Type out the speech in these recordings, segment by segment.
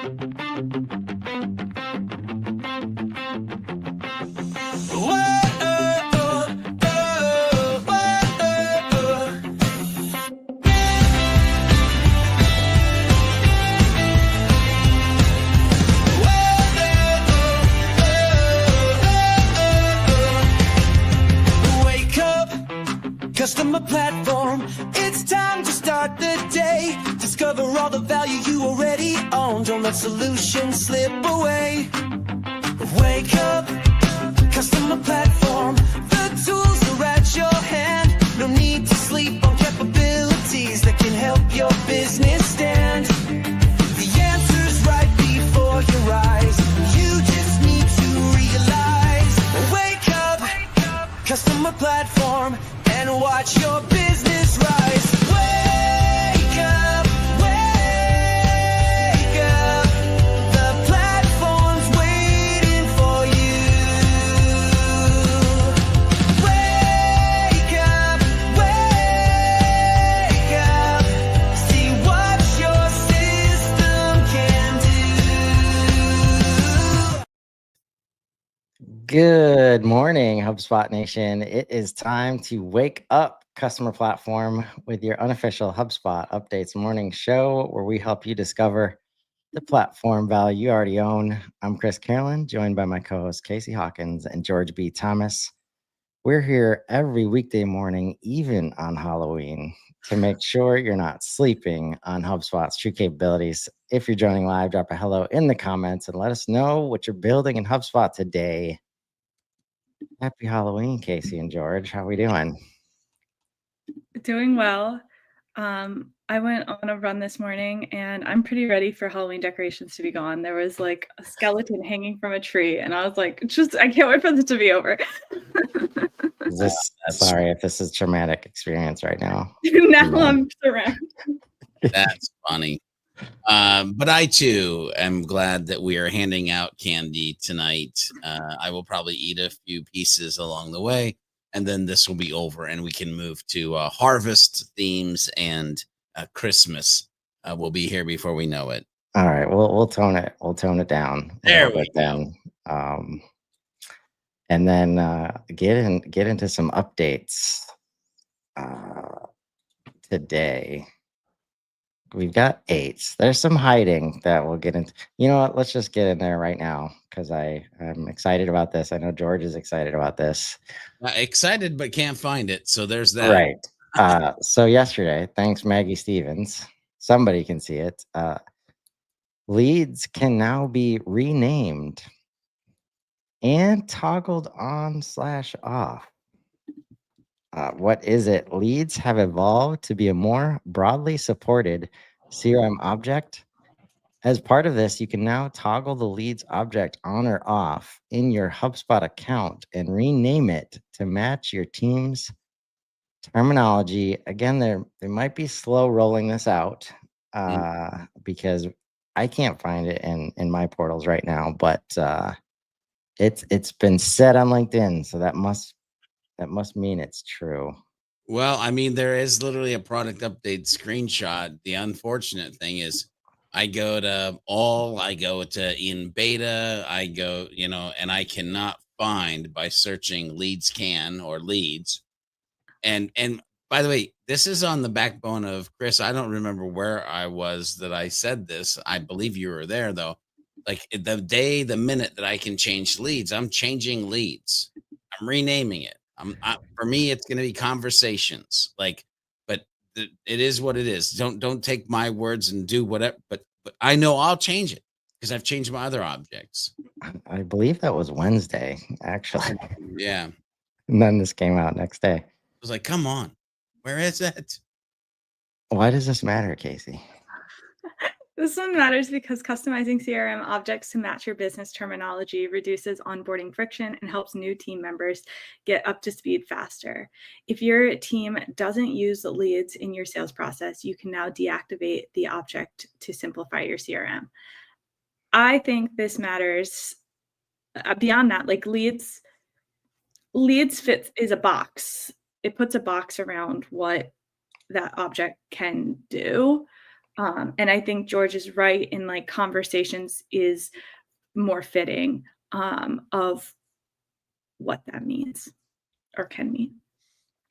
Wake up, customer platform. It's time to start the day. Discover all the value you already own. Don't let solutions slip away. Wake up, customer platform. The tools are at your hand. No need to sleep on capabilities that can help your business stand. The answer's right before your eyes. You just need to realize. Wake up, customer platform, and watch your business rise. Wake up, wake up. The platform's waiting for you. Wake up, wake up. See what your system can do. Good morning, HubSpot Nation. It is time to wake up, customer platform, with your unofficial HubSpot Updates morning show, where we help you discover the platform value you already own. I'm Chris Carolyn, joined by my co-hosts Casey Hawkins and George B. Thomas. We're here every weekday morning, even on Halloween, to make sure you're not sleeping on HubSpot's true capabilities. If you're joining live, drop a hello in the comments and let us know what you're building in HubSpot today. Happy Halloween, Casey and George. How are we doing? Doing well. I went on a run this morning and I'm pretty ready for Halloween decorations to be gone. There was like a skeleton hanging from a tree and I was like, I can't wait for this to be over. Sorry if this is a traumatic experience right now. Now I'm surrounded. That's funny. But I too am glad that we are handing out candy tonight. I will probably eat a few pieces along the way, and then this will be over, and we can move to harvest themes and Christmas. We'll be here before we know it. All right, we'll tone it down. There we go. And then get into some updates today. We've got 8. There's some hiding that we'll get into. You know what? Let's just get in there right now because I'm excited about this. I know George is excited about this. Excited, but can't find it. So there's that. Right. So yesterday, thanks Maggie Stevens, somebody can see it. Leads can now be renamed and toggled on/off. What is it? Leads have evolved to be a more broadly supported CRM object. As part of this, you can now toggle the leads object on or off in your HubSpot account and rename it to match your team's terminology. Again, they might be slow rolling this out because I can't find it in my portals right now, but it's been said on LinkedIn, so that must mean it's true. Well, I mean, there is literally a product update screenshot. The unfortunate thing is I go to in beta, and I cannot find by searching leads can or leads. And by the way, this is on the backbone of Chris. I don't remember where I was that I said this. I believe you were there though. Like the minute that I can change leads, I'm changing leads. I'm renaming it. For me, it's going to be conversations. But it is what it is. Don't take my words and do whatever. But I know I'll change it because I've changed my other objects. I believe that was Wednesday, actually. Yeah. And then this came out next day. I was like, come on, where is it? Why does this matter, Casey? This one matters because customizing CRM objects to match your business terminology reduces onboarding friction and helps new team members get up to speed faster. If your team doesn't use leads in your sales process, you can now deactivate the object to simplify your CRM. I think this matters beyond that. Like leads is a box. It puts a box around what that object can do. And I think George is right in like conversations is more fitting of what that means or can mean.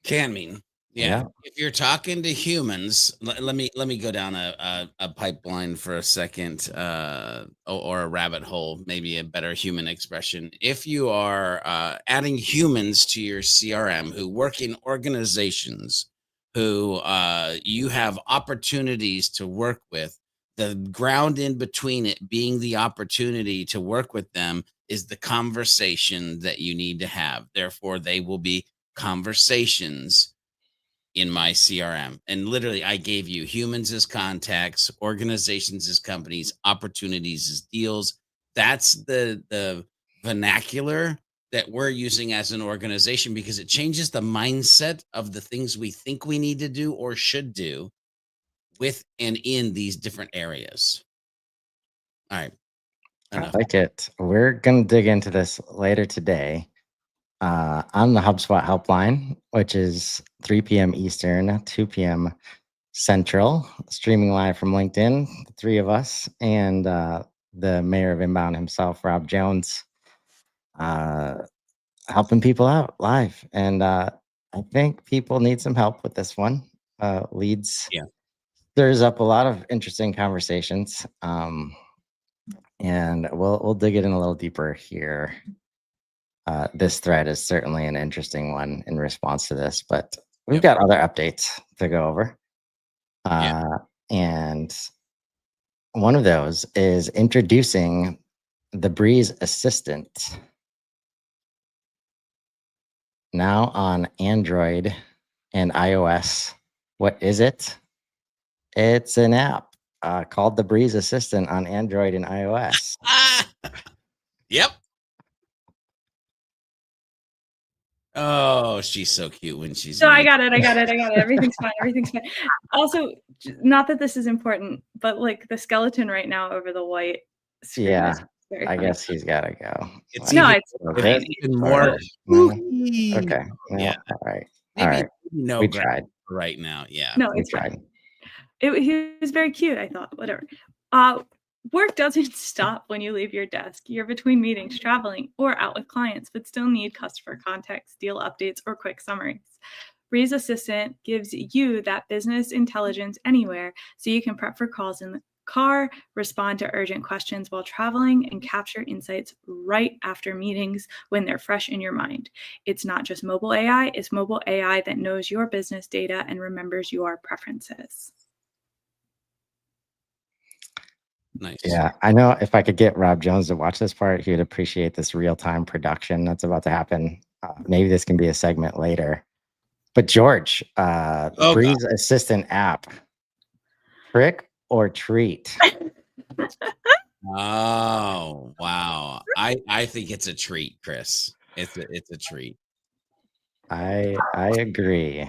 Can mean. Yeah. Yeah. If you're talking to humans, let me go down a pipeline for a second, or a rabbit hole, maybe a better human expression. If you are adding humans to your CRM who work in organizations, who you have opportunities to work with, the ground in between it being the opportunity to work with them is the conversation that you need to have. Therefore, they will be conversations in my CRM. And literally, I gave you humans as contacts, organizations as companies, opportunities as deals. That's the vernacular that we're using as an organization, because it changes the mindset of the things we think we need to do or should do with and in these different areas. All right. I Enough. like it. We're going to dig into this later today on the HubSpot helpline, which is 3 p.m. Eastern, 2 p.m. Central, streaming live from LinkedIn, the three of us, and the mayor of Inbound himself, Rob Jones, helping people out live. And I think people need some help with this one. Leads. Yeah. There's up a lot of interesting conversations. And we'll dig it in a little deeper here. This thread is certainly an interesting one in response to this, but we've Yep. got other updates to go over. Yeah. And one of those is introducing the Breeze Assistant. Now on Android and iOS. What is it? It's an app called the Breeze Assistant on Android and iOS. Yep. Oh, she's so cute when she's So I mean. got it. Everything's fine. Everything's fine. Also, not that this is important, but like the skeleton right now over the white screen Yeah, is very I funny. guess he's got to go. It's No, even, it's Okay. fine. even more Or- no? spooky. Okay. No, Yeah. All right. Maybe All right. no We grab tried. right now. Yeah. No, We it's fine. tried. He was very cute, I thought. Whatever. Work doesn't stop when you leave your desk. You're between meetings, traveling, or out with clients, but still need customer context, deal updates, or quick summaries. Breeze Assistant gives you that business intelligence anywhere, so you can prep for calls in the car, respond to urgent questions while traveling, and capture insights right after meetings when they're fresh in your mind. It's not just mobile AI, it's mobile AI that knows your business data and remembers your preferences. Nice. Yeah, I know if I could get Rob Jones to watch this part, he would appreciate this real-time production that's about to happen. Maybe this can be a segment later. But George, God. Breeze Assistant app, trick or treat? Oh, wow. I think it's a treat, Chris. It's a treat. I agree.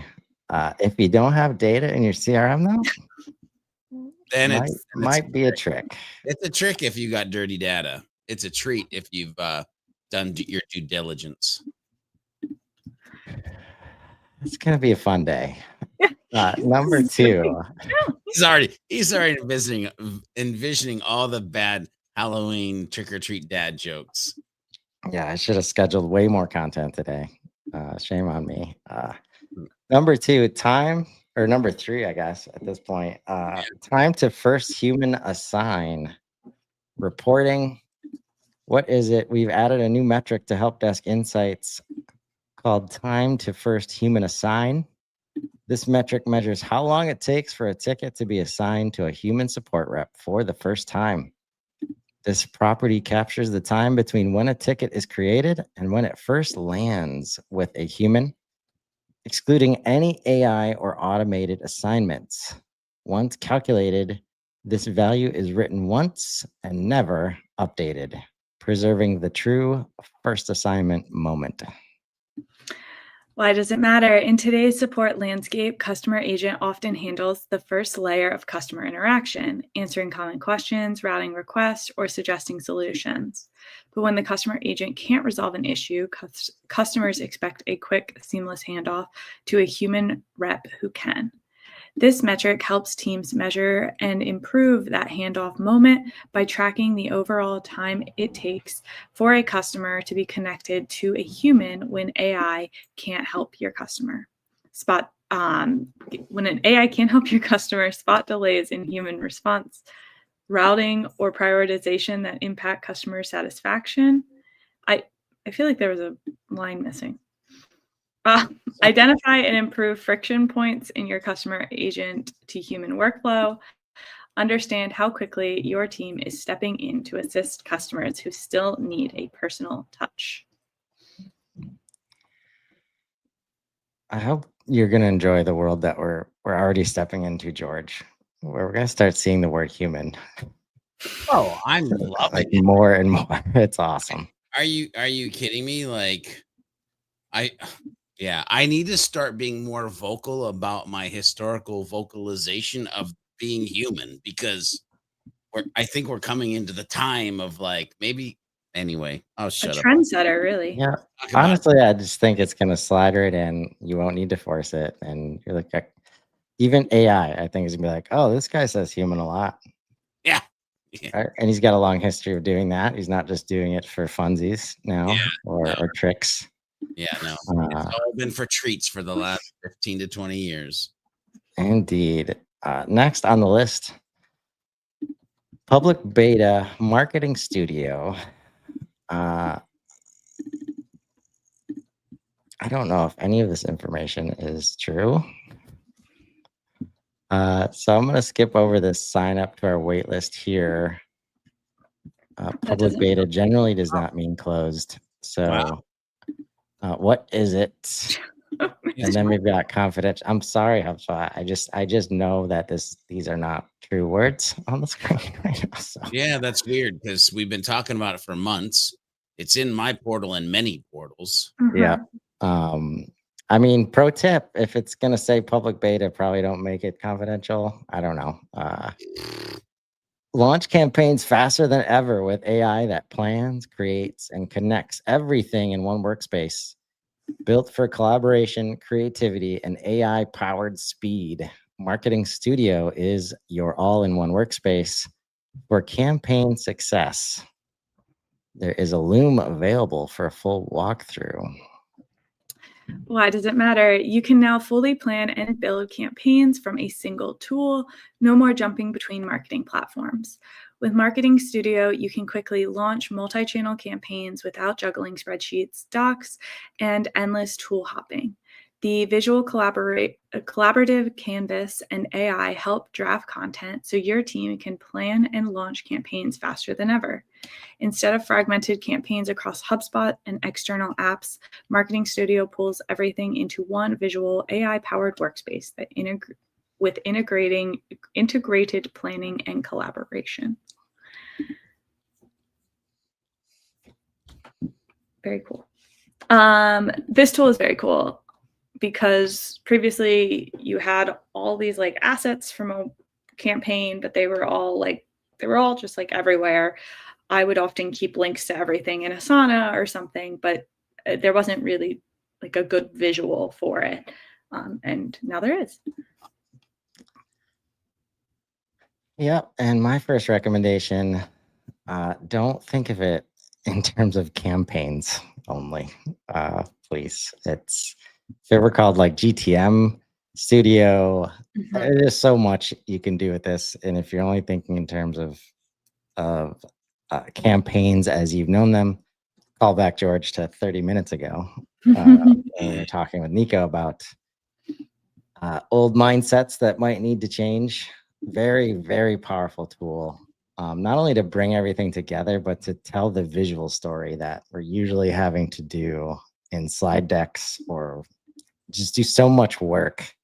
If you don't have data in your CRM, though, Then might be a trick. it's a trick if you got dirty data. It's a treat if you've done your due diligence. It's gonna be a fun day. Number two. He's already envisioning all the bad Halloween trick or treat dad jokes. Yeah, I should have scheduled way more content today. Shame on me. Number two, number three, I guess, at this point. Time to first human assign. Reporting. What is it? We've added a new metric to Help Desk Insights called time to first human assign. This metric measures how long it takes for a ticket to be assigned to a human support rep for the first time. This property captures the time between when a ticket is created and when it first lands with a human, excluding any AI or automated assignments. Once calculated, this value is written once and never updated, preserving the true first assignment moment. Why does it matter? In today's support landscape, customer agent often handles the first layer of customer interaction, answering common questions, routing requests, or suggesting solutions. But when the customer agent can't resolve an issue, customers expect a quick, seamless handoff to a human rep who can. This metric helps teams measure and improve that handoff moment by tracking the overall time it takes for a customer to be connected to a human when AI can't help your customer. When an AI can't help your customer, spot delays in human response, routing or prioritization that impact customer satisfaction. I feel like there was a line missing. Identify and improve friction points in your customer agent to human workflow. Understand how quickly your team is stepping in to assist customers who still need a personal touch. I hope you're going to enjoy the world that we're already stepping into, George, where we're going to start seeing the word human Oh, I'm loving like it. more and more. It's awesome. Are you kidding me? Like, I need to start being more vocal about my historical vocalization of being human, because I think we're coming into the time of like, maybe anyway. I'll A shut up. trendsetter, really. Yeah. Talk about it. Honestly, I just think it's going to slide right in. You won't need to force it. And you're like, even AI, I think, is going to be like, oh, this guy says human a lot. Yeah. Yeah. Right? And he's got a long history of doing that. He's not just doing it for funsies now or tricks. Yeah, no. It's all been for treats for the last 15 to 20 years. Indeed. Next on the list, public beta marketing studio. I don't know if any of this information is true. So I'm going to skip over this sign up to our wait list here. Public beta generally does not mean closed. So what is it? And then we've got confidential. I'm sorry, HubSpot. I just know that these are not true words on the screen right now. So. Yeah, that's weird because we've been talking about it for months. It's in my portal and many portals. Yeah. I mean, pro tip, if it's going to say public beta, probably don't make it confidential. I don't know. Launch campaigns faster than ever with AI that plans, creates, and connects everything in one workspace. Built for collaboration, creativity, and AI-powered speed. Marketing Studio is your all-in-one workspace for campaign success. There is a Loom available for a full walkthrough. Why does it matter? You can now fully plan and build campaigns from a single tool. No more jumping between marketing platforms. With Marketing Studio, you can quickly launch multi-channel campaigns without juggling spreadsheets, docs, and endless tool hopping. The visual collaborative canvas and AI help draft content so your team can plan and launch campaigns faster than ever. Instead of fragmented campaigns across HubSpot and external apps, Marketing Studio pulls everything into one visual AI-powered workspace that with integrated planning and collaboration. Very cool. This tool is very cool because previously you had all these like assets from a campaign, but they were all just like everywhere. I would often keep links to everything in Asana or something, but there wasn't really like a good visual for it. And now there is. Yep. And my first recommendation, don't think of it in terms of campaigns only, please. If it were called like GTM Studio, there's so much you can do with this. And if you're only thinking in terms of campaigns as you've known them, call back, George, to 30 minutes ago when we were talking with Nico about old mindsets that might need to change. Very, very powerful tool. Not only to bring everything together, but to tell the visual story that we're usually having to do in slide decks or just do so much work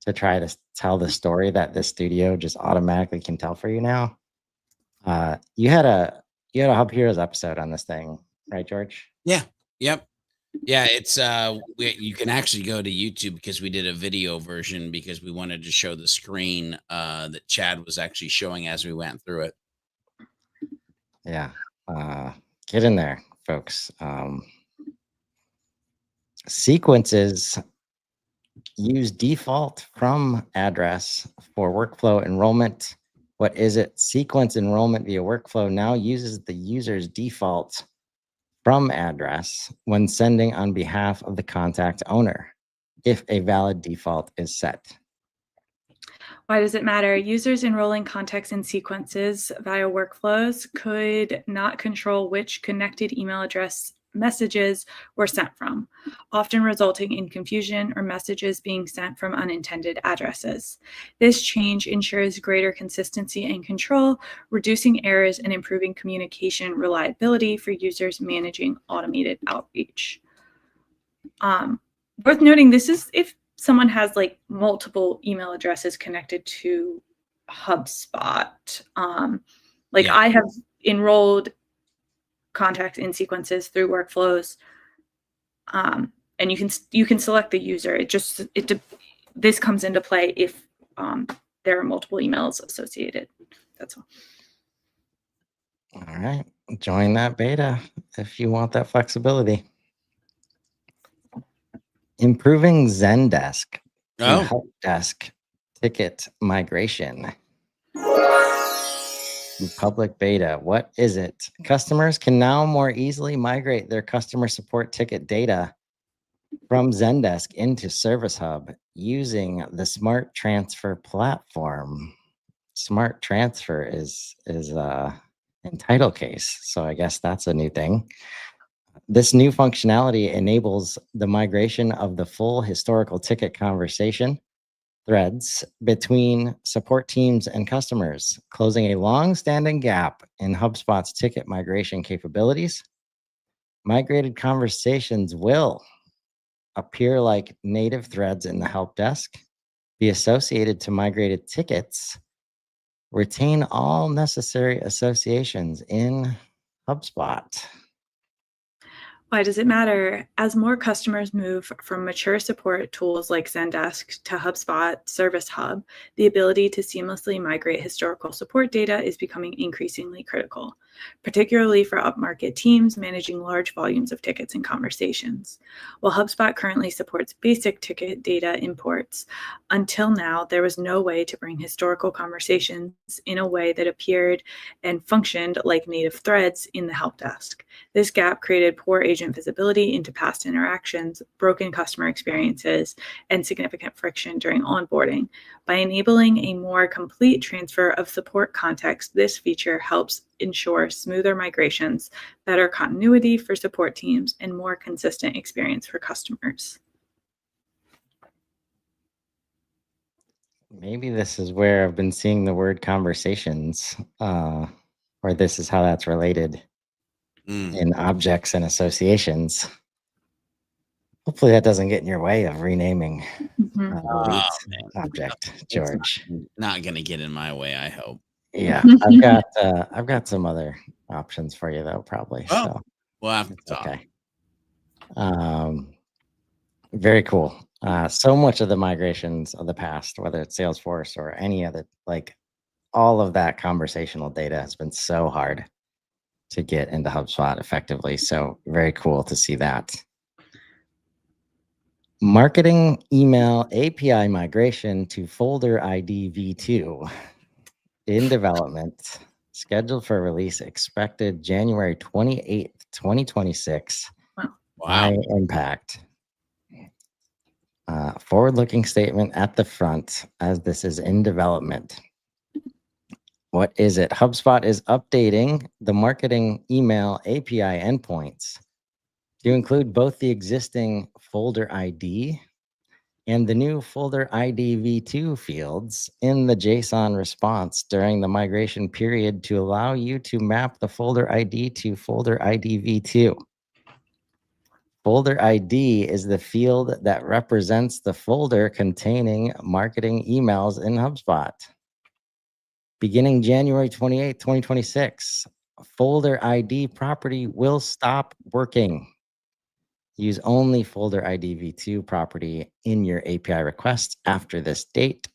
to try to tell the story that the studio just automatically can tell for you now. You had a Hub Heroes episode on this thing, right, George? Yeah. Yep. Yeah, it's you can actually go to YouTube because we did a video version because we wanted to show the screen that Chad was actually showing as we went through it. Yeah. Get in there, folks. Sequences use default from address for workflow enrollment. What is it? Sequence enrollment via workflow now uses the user's default from address when sending on behalf of the contact owner, if a valid default is set. Why does it matter? Users enrolling contacts in sequences via workflows could not control which connected email address messages were sent from, often resulting in confusion or messages being sent from unintended addresses. This change ensures greater consistency and control, reducing errors and improving communication reliability for users managing automated outreach. Worth noting, this is if someone has like multiple email addresses connected to HubSpot. I have enrolled contacts in sequences through workflows, and you can select the user. This comes into play if there are multiple emails associated. That's all. All right, join that beta if you want that flexibility. Improving Zendesk and Oh, HelpDesk ticket migration. Public beta. What is it? Customers can now more easily migrate their customer support ticket data from Zendesk into Service Hub using the Smart Transfer platform. Smart Transfer is in title case, so I guess that's a new thing. This new functionality enables the migration of the full historical ticket conversation threads between support teams and customers, closing a long-standing gap in HubSpot's ticket migration capabilities. Migrated conversations will appear like native threads in the help desk, be associated to migrated tickets, retain all necessary associations in HubSpot. Why does it matter? As more customers move from mature support tools like Zendesk to HubSpot Service Hub, the ability to seamlessly migrate historical support data is becoming increasingly critical, particularly for upmarket teams managing large volumes of tickets and conversations. While HubSpot currently supports basic ticket data imports, until now, there was no way to bring historical conversations in a way that appeared and functioned like native threads in the help desk. This gap created poor agent visibility into past interactions, broken customer experiences, and significant friction during onboarding. By enabling a more complete transfer of support context, this feature helps ensure smoother migrations, better continuity for support teams, and more consistent experience for customers. Maybe this is where I've been seeing the word conversations, or this is how that's related. In objects and associations. Hopefully that doesn't get in your way of renaming object, George. Not gonna get in my way, I hope. Yeah, I've got some other options for you though, probably. Oh, so we'll have to talk. Okay. Very cool. So much of the migrations of the past, whether it's Salesforce or any other, like all of that conversational data has been so hard to get into HubSpot effectively. So very cool to see that. Marketing email API migration to folder ID v2 in development, scheduled for release, expected January 28th, 2026. Wow. High impact. Forward-looking statement at the front as this is in development. What is it? HubSpot is updating the marketing email API endpoints to include both the existing folder ID and the new folder ID v2 fields in the JSON response during the migration period to allow you to map the folder ID to folder ID v2. Folder ID is the field that represents the folder containing marketing emails in HubSpot. Beginning January 28, 2026, folder ID property will stop working. Use only folder ID v2 property in your API requests after this date.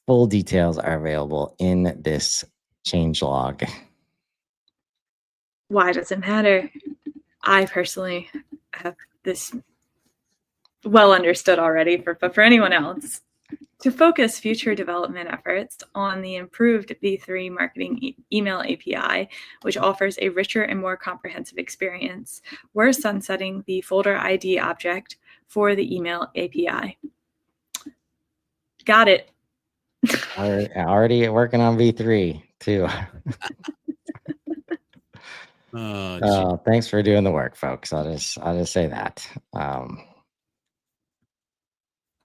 Full details are available in this changelog. Why does it matter? I personally have this well understood already, but for anyone else. To focus future development efforts on the improved V3 marketing email API, which offers a richer and more comprehensive experience, we're sunsetting the folder ID object for the email API. Got it. Already working on V3 too. Thanks for doing the work, folks. I'll just say that.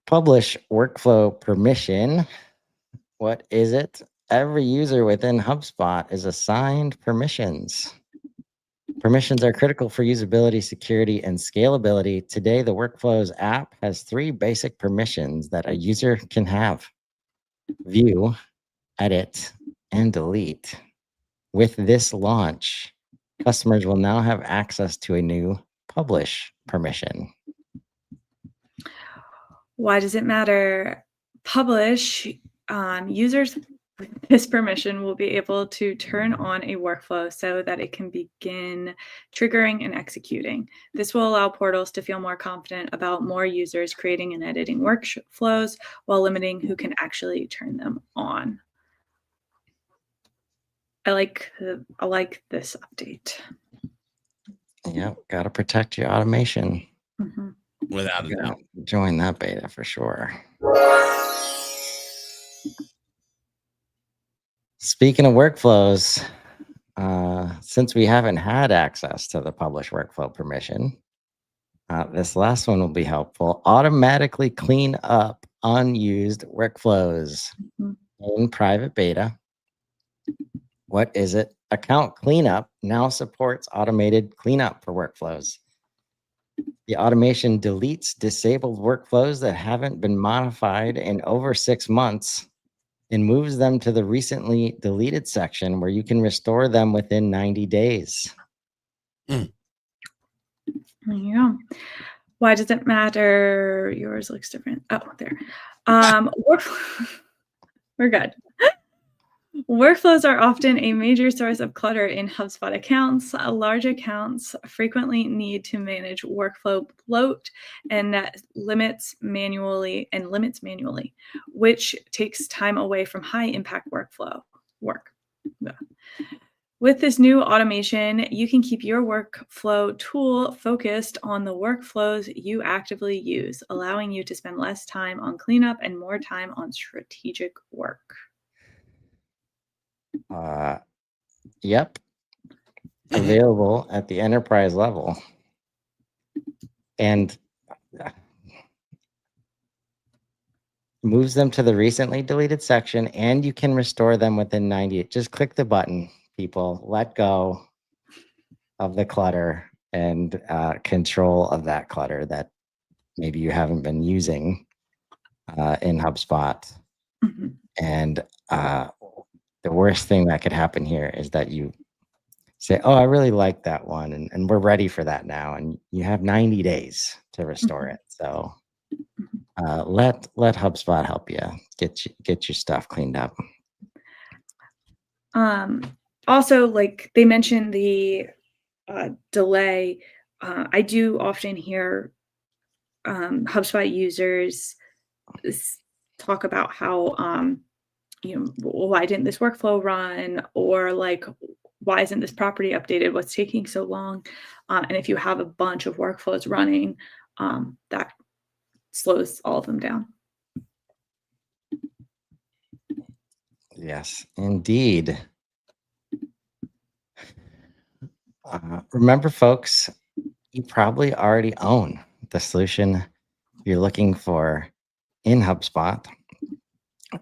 Publish workflow permission. What is it? Every user within HubSpot is assigned permissions. Permissions are critical for usability, security, and scalability. Today, the Workflows app has 3 basic permissions that a user can have: view, edit, and delete. With this launch, customers will now have access to a new publish permission. Why does it matter? Publish, users with this permission will be able to turn on a workflow so that it can begin triggering and executing. This will allow portals to feel more confident about more users creating and editing workflows while limiting who can actually turn them on. I like this update. Yep, got to protect your automation. Mm-hmm. Without a doubt. Join that beta for sure. Speaking of workflows, since we haven't had access to the publish workflow permission, this last one will be helpful. Automatically clean up unused workflows in private beta. What is it? Account cleanup now supports automated cleanup for workflows. The automation deletes disabled workflows that haven't been modified in over 6 months and moves them to the recently deleted section where you can restore them within 90 days. There you go. Why does it matter? Yours looks different. Oh, there. We're good. Workflows are often a major source of clutter in HubSpot accounts. Large accounts frequently need to manage workflow bloat and limits manually, which takes time away from high impact work. With this new automation, you can keep your workflow tool focused on the workflows you actively use, allowing you to spend less time on cleanup and more time on strategic work. Yep. Available at the enterprise level. And moves them to the recently deleted section, and you can restore them within 90. Just click the button, people. Let go of the clutter and control of that clutter that maybe you haven't been using in HubSpot. Mm-hmm. And the worst thing that could happen here is that you say, oh, I really like that one, and we're ready for that now. And you have 90 days to restore it. So let HubSpot help you get your stuff cleaned up. Also, like they mentioned the delay. I do often hear HubSpot users talk about how why didn't this workflow run, or like, why isn't this property updated? What's taking so long? And if you have a bunch of workflows running, that slows all of them down. Yes, indeed. Remember, folks, you probably already own the solution you're looking for in HubSpot.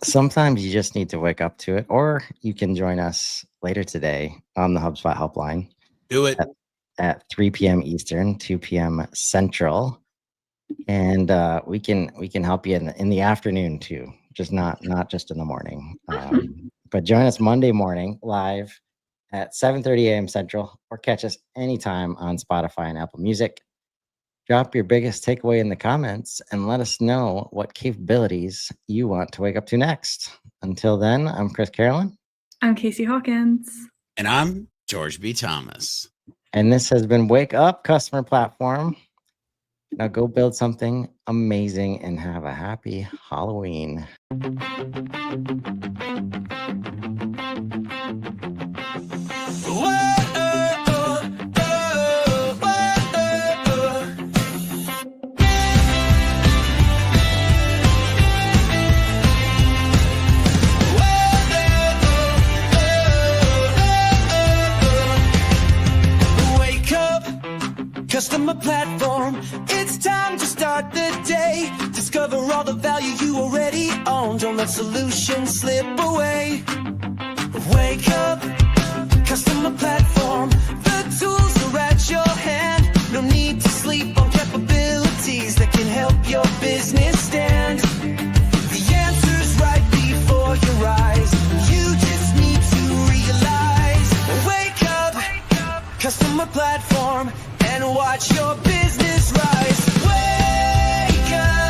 Sometimes you just need to wake up to it, or you can join us later today on the HubSpot helpline. Do it at 3 p.m. Eastern, 2 p.m. Central, and we can help you in the afternoon too, just not just in the morning. But join us Monday morning live at 7:30 a.m. Central, or catch us anytime on Spotify and Apple Music. Drop your biggest takeaway in the comments and let us know what capabilities you want to wake up to next. Until then, I'm Chris Carolyn. I'm Casey Hawkins. And I'm George B. Thomas. And this has been Wake Up Customer Platform. Now go build something amazing and have a happy Halloween. Wake up, customer platform. It's time to start the day. Discover all the value you already own. Don't let solutions slip away. Wake up, customer platform. The tools are at your hand. No need to sleep on capabilities that can help your business stand. The answer's right before your eyes. You just need to realize. Wake up, customer platform, and watch your business rise. Wake up.